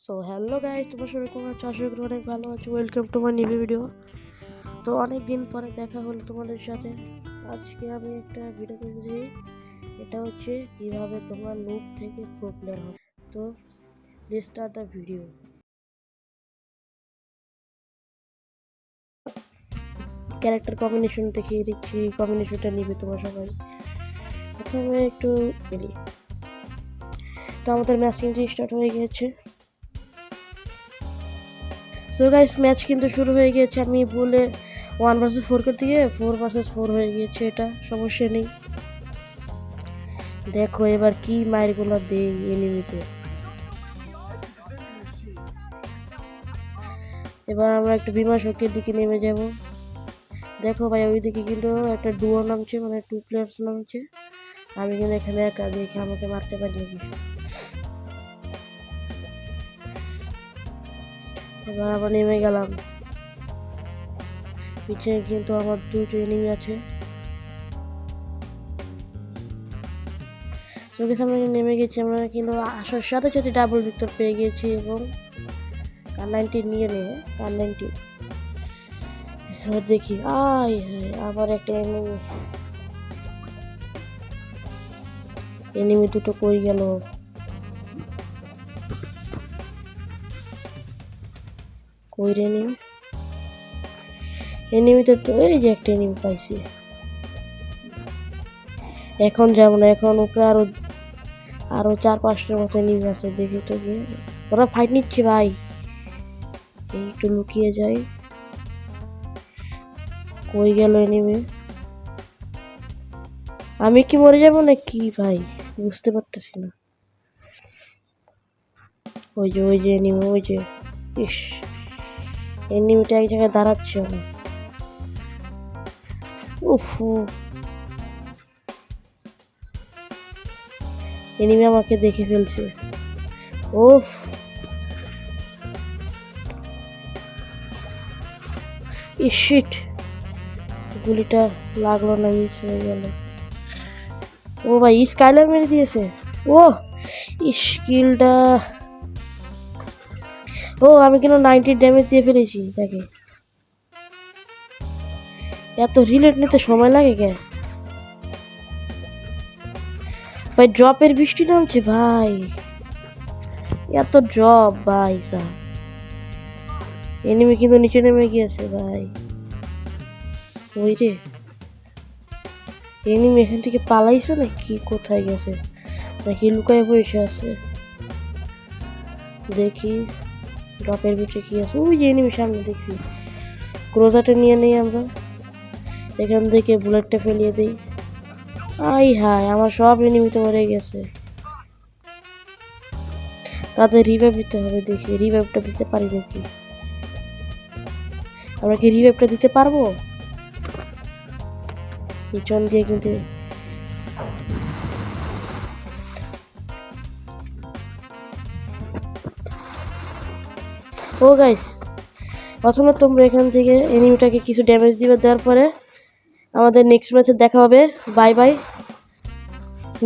So hello guys, তোমার সবাই কেমন আছো? আশা করি অনেক ভালো আছো। Welcome to my new video. তো অনেক দিন পরে দেখা হলো তোমাদের সাথে। আজকে আমি একটা ভিডিও করেছি, এটা হচ্ছে কিভাবে তোমার নুব থেকে প্রো প্লেয়ার হবে। তো let's start the video. Character combination দেখিয়ে দিচ্ছি, কম্বিনেশনটা নিবে তোমার সবাই। প্রথমে একটু বলি, তো আমাদের ম্যাচ কিন্তু স্টার্ট হয়ে গিয়েছে। সো গাইস, ম্যাচ কিন্তু শুরু হয়ে গিয়েছে। আমি বলে 1 ভার্সেস 4 করতে গিয়ে 4 ভার্সেস 4 হয়ে গিয়েছে, এটা সমস্যা নেই। দেখো এবার কি মাইরগুলো দেই এনিমিকে। এবার আমরা একটু বিমান শক্তির দিকে নেমে যাব। দেখো ভাই, ওইদিকে কিন্তু একটা ডুও নামছে, মানে 2 প্লেয়ার্স নামছে। আমি কিন্তু এখানে একা, দেখে আমাকে মারতে পারি না। এবার আমরা নেমে গেলাম। পিছনে কিন্তু আমার 2টো এনিমি আছে। আমরা নেমে গেছি। আমরা কিন্তু আসার সাথে সাথে ডাবল ভিক্টর পেয়ে গেছি এবং কার 90 নিয়ে নিয়ে কার 90। দেখি আবার একটা এনিমি দুটো কই গেল? কই রে এনিমিটা? তো এই যে একটা এনিমি পাইছি। এখন যাবো না, এখন উপরে আরো 4-5টার মতো এনিমি আছে। দেখি তো গিয়ে ওরা ফাইট নিচ্ছে ভাই। একটু লুকিয়ে যাই। কই গেল এনিমি? আমি কি মরে যাবো না কি ভাই, বুঝতে পারতেছি না। ওই যে এনিমি, ওই যে ইস, এনিমিটা এক জায়গায় দাঁড়াচ্ছে না। উফ, এনিমি আমাকে দেখে ফেলছে। উফ, শিট, গুলিটা লাগলো না, মিস হয়ে গেল। ও ভাই, স্কাইলার মেরে দিয়েছে। ও স্কিলটা, আমি কিন্তু 90 ড্যামেজ দিয়ে ফেলেছি তাকে। এত রিলেট নিতে সময় লাগে কে ভাই? ড্রপের বৃষ্টি নামছে ভাই, এত ড্রপ ভাই সা। এনিমি কিন্তু নিচে নেমে গিয়েছে ভাই। ওই রে, এনিমি এখান থেকে পালাইছে নাকি? কোথায় গেছে? নাকি লুকায় বসে আছে? দেখি ড্রপের ভিতরে কি আছে। ওই যে এনিমি সামনে দেখছি। ক্রোজারটা নিয়ে নেই আমরা, এখান থেকে বুলেটটা ফেলিয়ে দিই। হাই, আমার সব এনিমি তো মরে গেছে। তাদের রিভাইভ দিতে হবে। দেখি রিভাইভটা দিতে পারি নাকি। আমরা কি রিভাইভটা দিতে পারবো? পিছন দিয়ে কিন্তু গাইস, প্রথমে তোমরা এখান থেকে এনিমিটাকে কিছু ড্যামেজ দিবে, দেওয়ার পরে আমাদের নেক্সট ম্যাচে দেখা হবে। বাই বাই,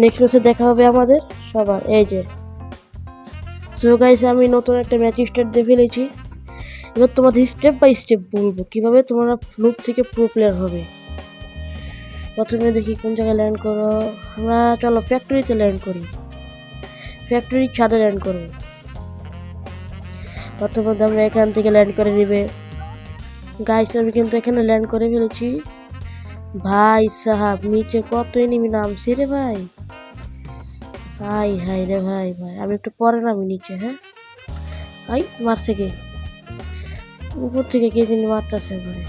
নেক্সট ম্যাচে দেখা হবে আমাদের সবার। এই যে সো গাইস, আমি নতুন একটা ম্যাচ স্টার্ট দিয়ে ফেলেছি। এবার তোমাদের স্টেপ বাই স্টেপ বলবো কিভাবে তোমরা নুব থেকে প্রো প্লেয়ার হবে। প্রথমে দেখি কোন জায়গায় ল্যান্ড করো। আমরা চলো ফ্যাক্টরিতে ল্যান্ড করি, ফ্যাক্টরির ছাদে ল্যান্ড করবো। প্রথমত আমরা এখান থেকে ল্যান্ড করে নিবে। গাইস, আমি কিন্তু এখানে ল্যান্ড করে ফেলেছি। ভাই সাহাব, নিচে কত এনিমি নামছে রে ভাই। হাই রে ভাই, আমি একটু পরে নামি নিচে। হ্যাঁ, মারছে কে? উপর থেকে কে যিনি মারতেছে ঘরে।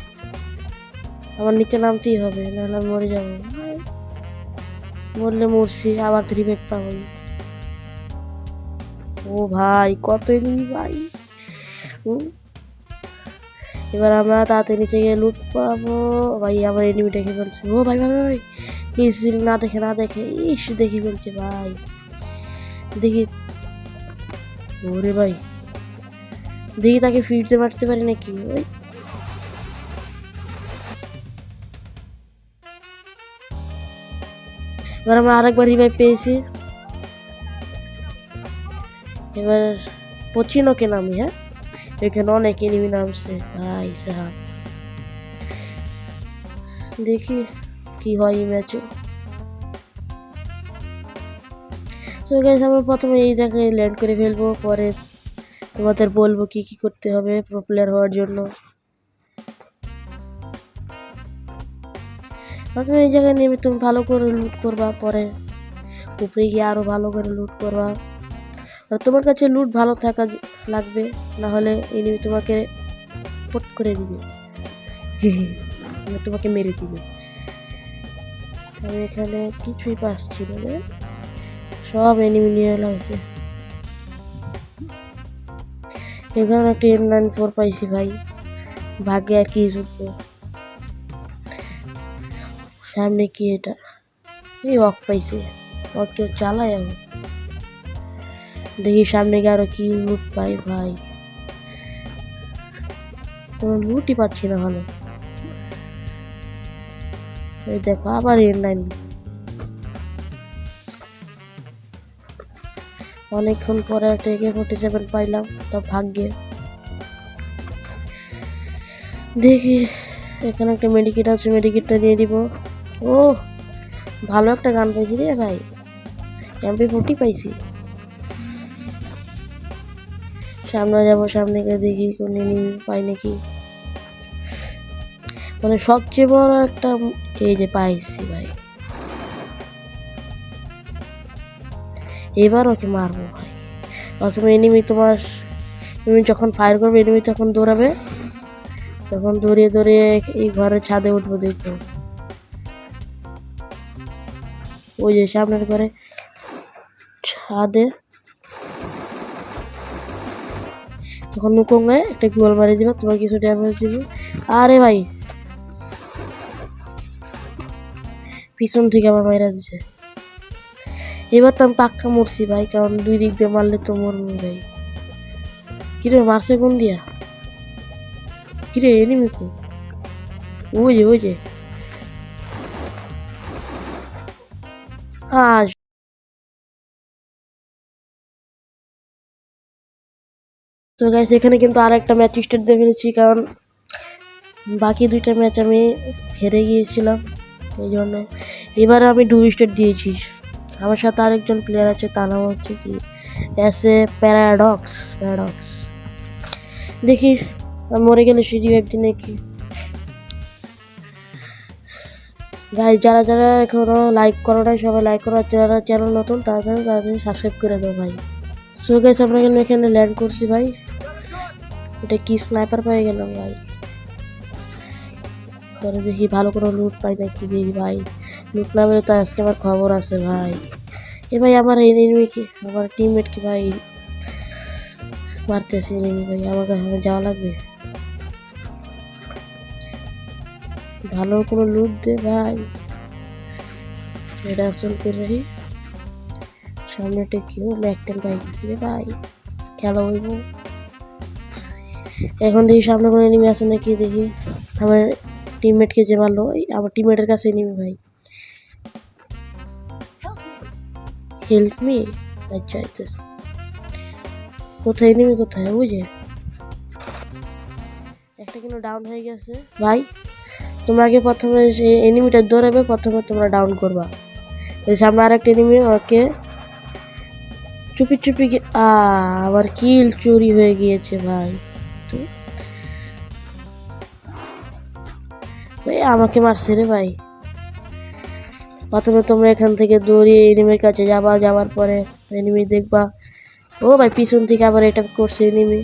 আমার নিচে নামতেই হবে, নাহলে আমি মরে যাবো। মরলে মরছি, আবার 3 ব্যাগ পাবো। ও ভাই, কত এনিমি ভাই। এবার আমরা তাড়াতাড়ি নিচে গিয়ে লুট পাবো। ভাই আমার এনিমি দেখে ফেলছে। ও ভাই প্লিজ, না দেখে ইস, দেখে ফেলছে ভাই। দেখি, ওরে ভাই, দেখি তাকে ফিটতে মারতে পারি নাকি। ওই এবার আমরা আরেকবার রিভাইভ পেয়েছি। এবার পচিনোকে নামি। হ্যাঁ, এখানে অনেক এনিমি নামছে ভাই সাহাব। দেখি কি হয় এই ম্যাচে। তো গাইস আমরা প্রথমে এই জায়গায় ল্যান্ড করে ফেলবো, পরে তোমাদের বলবো কি কি করতে হবে প্রো প্লেয়ার হওয়ার জন্য। প্রথমে এই জায়গায় নেমে তুমি ভালো করে লুট করবা, পরে উপরে গিয়ে আরো ভালো করে লুট করবা। আর তোমার কাছে লুট ভালো থাকা লাগবে, না হলে এনিমি তোমাকে পট করে দিবে, তোমাকে মেরে দিবে। আমি এখানে কিছুই পাচ্ছি না, সব এনিমি নিয়ে এলা হয়েছে। এখানে একটা M94 পাইছি ভাই, ভাগ্যে আর কি জুটবে। সামনে কি এটা? এই অক পাইছে, অক কেউ চালায়। আমি দেখি সামনে গিয়ে আরো কি লুট পাই ভাই। তোমার লুটই পাচ্ছি না ভালো। এই দেখো আবার M9। অনেকক্ষণ পরে একটা AK-47 পাইলাম, তো ভাগ্যে। দেখি এখানে একটা মেডিকেট আছে, মেডিকেটটা নিয়ে দিব। ও ভালো একটা গান পাইছি রে ভাই, MP40 পাইছি। সামনে যাবো, সামনে গিয়ে দেখি কোন এনিমি পাই নাকি। মানে সবচেয়ে বড় একটা এই যে পাইছি ভাই, এবার ওকে মারবো ভাই। প্রথমে এনিমি তুমি যখন ফায়ার করবে এনিমি তখন দৌড়াবে, তখন দৌড়িয়ে দৌড়িয়ে এই ঘরের ছাদে উঠবো। দেখবো ওই যে সামনের ঘরে ছাদে, তখন নুকোঙ্গে একটা গোল মারি দিবে, তোমার কিছু ড্যামেজ দিবে। আরে ভাই পিছন থেকে আমার মাইরা দিছে। এবার তো আমি পাক্কা মরছি ভাই, কারণ দুই দিক দিয়ে মারলে তো মরবো ভাই। কিরে মারছে কোন দিয়া? কিরে এনিমি কো? ওই যে আজ তো গাইস এখানে কিন্তু আর একটা ম্যাচ স্টার্ট দিয়ে ফেলেছি, কারণ বাকি দুইটা ম্যাচ আমি হেরে গিয়েছিলাম, এই জন্য এবার আমি 2 স্টার দিয়েছি। আমার সাথে আরেকজন প্লেয়ার আছে, তার নাম হচ্ছে কি প্যারাডক্স। দেখি মরে গেলে সিঁড়ি একদিন নাকি। গাইস যারা যারা এখনো লাইক করো নাই সবাই লাইক করো, যারা চ্যানেল নতুন তারা সাবস্ক্রাইব করে দাও ভাই। সো গাইস আমরা এখানে ল্যান্ড করছি ভাই। এটা কি স্নাইপার পেয়ে গেলাম ভাই। পরে দেখি ভালো করে লুট পাই নাকি। দেখি ভাই লুট না পেলে তো আজকে আমার খবর আছে ভাই। এ ভাই আমার এনিমি কি, আমার টিমমেট কি ভাই মারতেছে এনিমি ভাই, আমার কাছে যাওয়া লাগবে। ভালো কোনো লুট দে ভাই। এটা আসল করে রাখি। সামনেটা কেউ ম্যাকটেল পাই গেছি রে ভাই, খেলা হইব। এখন দেখি সামনে কোনো এনিমি আছে নাকি। দেখি আমার টিমমেটকে যে মারলো, আমার টিমমেটের কাছে এনিমি ভাই। Help me. আচ্ছা আচ্ছা কোথায় এনিমি, কোথায়? ওই যে একটা কিন্তু ডাউন হয়ে গেছে ভাই। তোমরা আগে প্রথমে এনিমিটা দৌড়াবে, প্রথমে তোমরা ডাউন করবা। সামনে আর একটা এনিমি, ওকে চুপি চুপি আবার কিল চুরি হয়ে গিয়েছে ভাই। ভাই আমাকে মারছে রে ভাই। প্রথমে তোমরা এখান থেকে দৌড়িয়ে এনিমির কাছে যাওয়ার পরে এনিমি দেখবা। ও ভাই পিছন থেকে আবার এটা করছে এনিমি।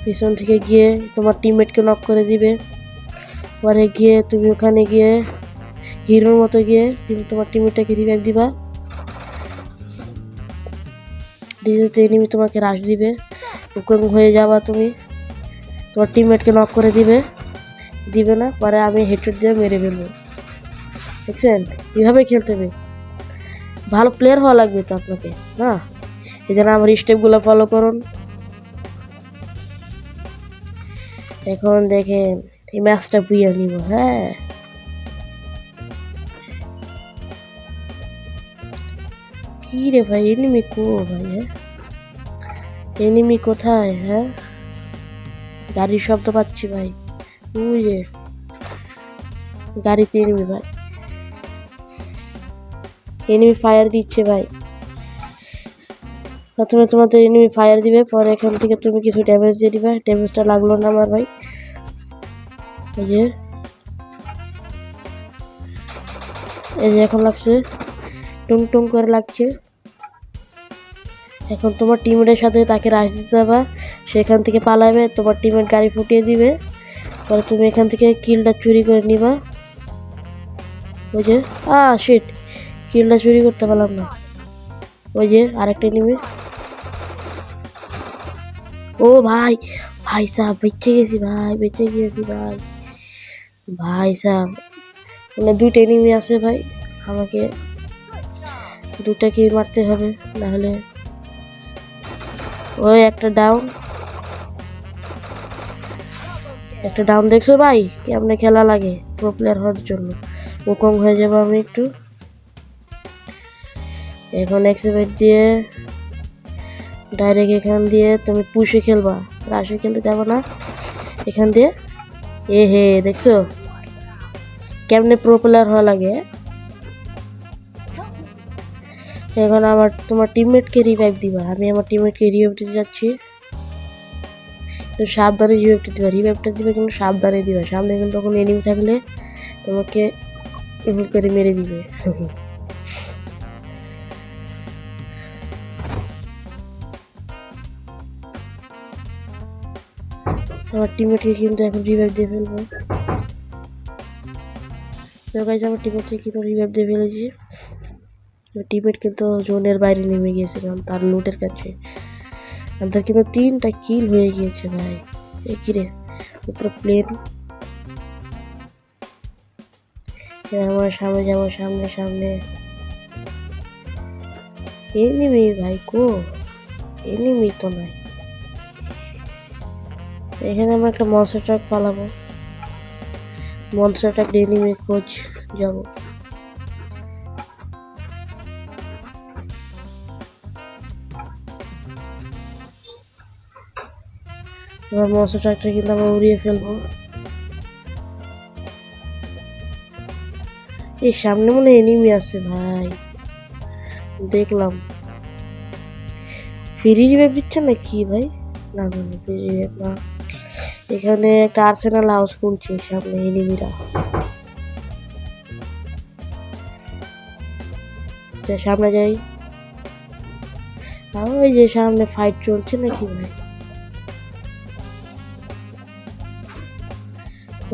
পিছন থেকে গিয়ে তোমার টিমমেটকে নক করে দিবে, পরে গিয়ে তুমি ওখানে গিয়ে হিরোর মতো গিয়ে তোমার টিমমেটটাকে রিভাইভ দিবা। ডিজিতে এনিমি তোমাকে রাশ দিবে, হুকুম হয়ে যাবা তুমি, তোমার টিমমেটকে নক করে দিবে না, পরে আমি হেডশট দিয়ে মেরে ফেলবো। দেখছেন এইভাবে খেলতে হবে। ভালো প্লেয়ার হওয়া লাগবে তো আপনাকে, না? এই জন্য আমার স্টেপগুলো ফলো করুন। এখন দেখেন এই ম্যাচটা বুঝে নিব। হ্যাঁ কি রে ভাই, এনিমি কো ভাই? হ্যাঁ, এনিমি কোথায়? হ্যাঁ, গাড়ির শব্দ পাচ্ছি ভাই। ওই যে গাড়িতে এনিমি ভাই, এনিমি ফায়ার দিচ্ছে ভাই। প্রথমে তোমাদের এনিমি ফায়ার দিবে, পরে এখান থেকে তুমি কিছু ড্যামেজ দিয়ে দিবে। ড্যামেজটা লাগলো না আমার ভাই। এই যে এখন লাগছে, টুং টুং করে লাগছে। এখন তোমার টিমমেটের সাথে তাকে রাশ দিতে যাবা, সেখান থেকে পালাবে, তোমার টিমমেট গাড়ি ফুটিয়ে দিবে, পরে তুমি এখান থেকে কিলটা চুরি করে নিবা। ওই যে শিট, কিলটা চুরি করতে পারলাম না। ওই যে আরেকটা এনিমি। ও ভাই, ভাই সাহেব বেঁচে গেছি ভাই, বেঁচে গিয়েছি ভাই। ভাই সাহেব মানে দুইটা এনিমি আছে ভাই, আমাকে দুটাকেই মারতে হবে, নাহলে। ওই একটা ডাউন, একটা ডাউন দেখছো ভাই কেমনে খেলা লাগে প্রো প্লেয়ার হওয়ার জন্য। ওকং হয়ে যাবো আমি একটু। এখন এক্সিভেট দিয়ে ডাইরেক্ট এখান দিয়ে তুমি পুশে খেলবা, রাশে খেলতে যাবো না। এখান দিয়ে হে দেখছো কেমনে প্রো প্লেয়ার হওয়া লাগে। এখন তোমার টিমমেটকে রিভাইভ দিবা, আমি আমার টিমমেটকে রিভাইভ দিতে যাচ্ছি। তো সাবধানে রিভাইভটা দিবা, রিভাইভটা দিবে কিন্তু সাবধানে দিবা, সামনে কিন্তু তখন এনিমি থাকলে তোমাকে করে মেরে দিবে। আমার টিমমেটকে কিন্তু এখন রিভাইভ দিয়ে ফেলবো। সো গাইস, আমার টিমমেটকে কিন্তু রিভাইভ দিয়ে ফেলেছি। টিমমেট কিন্তু জোনের বাইরে নেমে গিয়েছে, কারণ তার লুটের কাছে। তার কিন্তু 3টা কিল হয়ে গিয়েছে ভাই। এ কি রে, উপরে প্লেন। আমার সামনে যাবো, সামনে সামনে এনিমি ভাই কো, এনিমি তো নাই। এখানে আমরা একটা মনস্টার ট্রাক পালাবো, মনস্টার ট্রাক এনিমি খোঁজ যাবো। এবার মনস্টার ট্রাকটা কিন্তু আমরা উড়িয়ে ফেলবো। এই সামনে মনে এনিমি আছে ভাই, দেখলাম। ফ্রি রিভাইভ দিচ্ছে না কি ভাই? না না, ফ্রি রিভাইভ না। এখানে একটা আর্সেনাল হাউস খুলছে সামনে এনিমিরা। সামনে যাই, ওই যে সামনে ফাইট চলছে নাকি ভাই।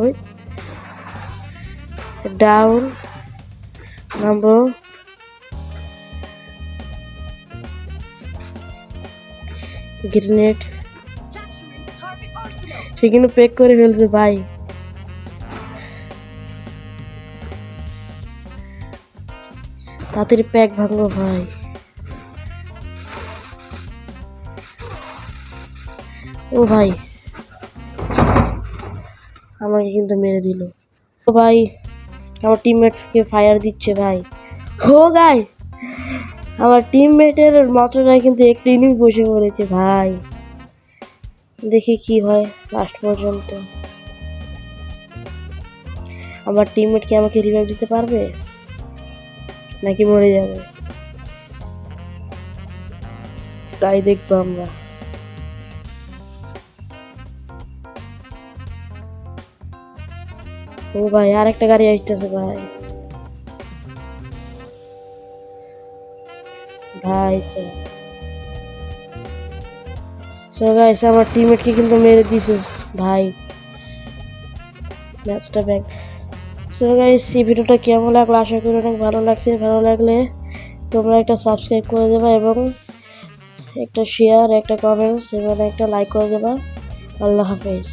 ওই ডাউন নামবো, গ্রেনেড সে কিন্তু প্যাক করে ফেলছে ভাই। তাড়াতাড়ি প্যাক ভাঙো ভাই। ও ভাই আমাকে কিন্তু মেরে দিল। ও ভাই আমার টিমমেটকে ফায়ার দিচ্ছে ভাই। ও গাইস, আমার টিমমেটের মাত্রটায় কিন্তু একটা এনিমি বসে পড়েছে ভাই। দেখি কি হয় লাস্ট পর্যন্ত। আমার টিমমেট কি আমাকে রিভাইভ দিতে পারবে নাকি মরে যাবে, তাই দেখবো আমরা। ও ভাই আর একটা গাড়ি আসতেছে ভাই। ভাই সো গাইস, আমার টিমমেটকে কিন্তু মেরে দিছে ভাই। ম্যাচটা ব্যাক। সো গাইস, এই ভিডিওটা কেমন লাগলো আশা করি অনেক ভালো লাগছে। ভালো লাগলে তোমরা একটা সাবস্ক্রাইব করে দেবা এবং একটা শেয়ার, একটা কমেন্টস এবং একটা লাইক করে দেবা। আল্লাহ হাফেজ।